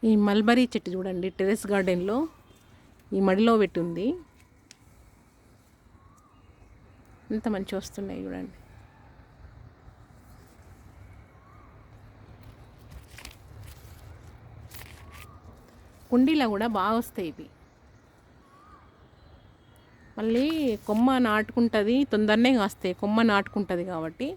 ఈ మల్బరీ చెట్టు చూడండి, టెర్రస్ గార్డెన్లో ఈ మడిలో పెట్టుంది. ఎంత మంచి వస్తున్నాయి చూడండి. కుండీలో కూడా బాగా వస్తాయి ఇవి. మళ్ళీ కొమ్మ నాటుకుంటుంది, తొందరనే కాస్తాయి. కొమ్మ నాటుకుంటుంది కాబట్టి.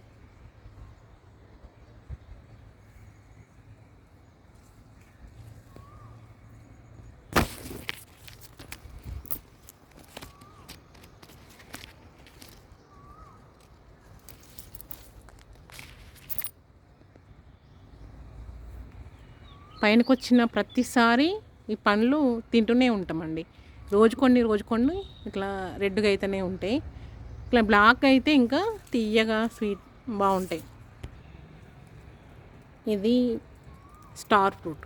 పైనకు వచ్చిన ప్రతిసారి ఈ పండ్లు తింటూనే ఉంటామండి. రోజు కొన్ని ఇట్లా రెడ్గా అయితేనే ఉంటాయి. ఇట్లా బ్లాక్ అయితే ఇంకా తీయగా స్వీట్ బాగుంటాయి. ఇది స్టార్ ఫ్రూట్,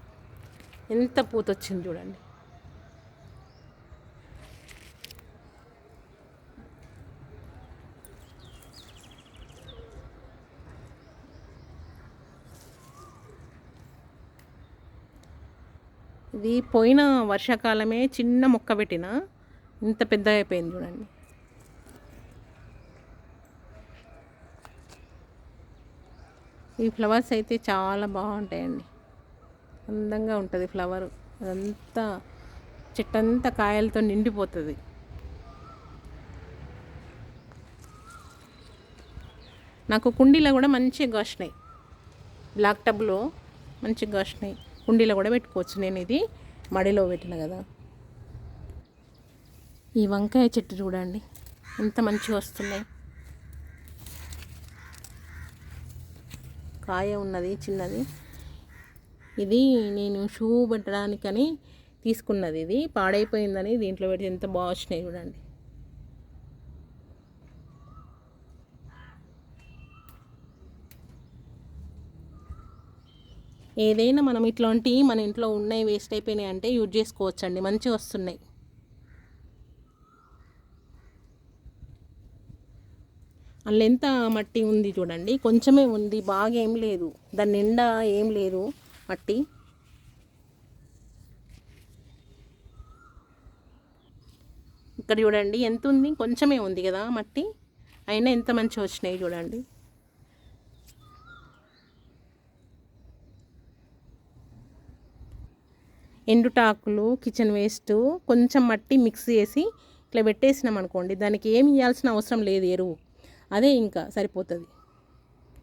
ఎంత పూత వచ్చింది చూడండి. ఇది పోయిన వర్షాకాలమే చిన్న మొక్క పెట్టిన ఇంత పెద్ద అయిపోయింది చూడండి. ఈ ఫ్లవర్స్ అయితే చాలా బాగుంటాయండి, అందంగా ఉంటుంది ఫ్లవర్. అదంతా చెట్టంతా కాయలతో నిండిపోతుంది. నాకు కుండీలో కూడా మంచిగా కాసినాయి, బ్లాక్ టబ్లో మంచిగా కాసినాయి. కుండీలో కూడా పెట్టుకోవచ్చు. నేను ఇది మడిలో పెట్టిన కదా. ఈ వంకాయ చెట్టు చూడండి, ఎంత మంచిగా వస్తున్నాయి. కాయ ఉన్నది చిన్నది. ఇది నేను షూ పెట్టడానికని తీసుకున్నది. ఇది పాడైపోయిందని దీంట్లో పెట్టి ఎంత బాగా వచ్చినాయి చూడండి. ఏదైనా మనం ఇట్లాంటి మన ఇంట్లో ఉన్నాయి వేస్ట్ అయిపోయినాయి అంటే యూజ్ చేసుకోవచ్చండి, మంచిగా వస్తున్నాయి. అందులో ఎంత మట్టి ఉంది చూడండి, కొంచెమే ఉంది, బాగా ఏం లేదు. దాని నిండా ఏం లేదు మట్టి. ఇక్కడ చూడండి ఎంత ఉంది, కొంచెమే ఉంది కదా మట్టి, అయినా ఎంత మంచిగా వచ్చినాయి చూడండి. ఎండుటాకులు, కిచెన్ వేస్ట్, కొంచెం మట్టి మిక్స్ చేసి ఇట్లా పెట్టేసినాం అనుకోండి, దానికి ఏమి ఇవ్వాల్సిన అవసరం లేదు, ఎరువు అదే ఇంకా సరిపోతుంది.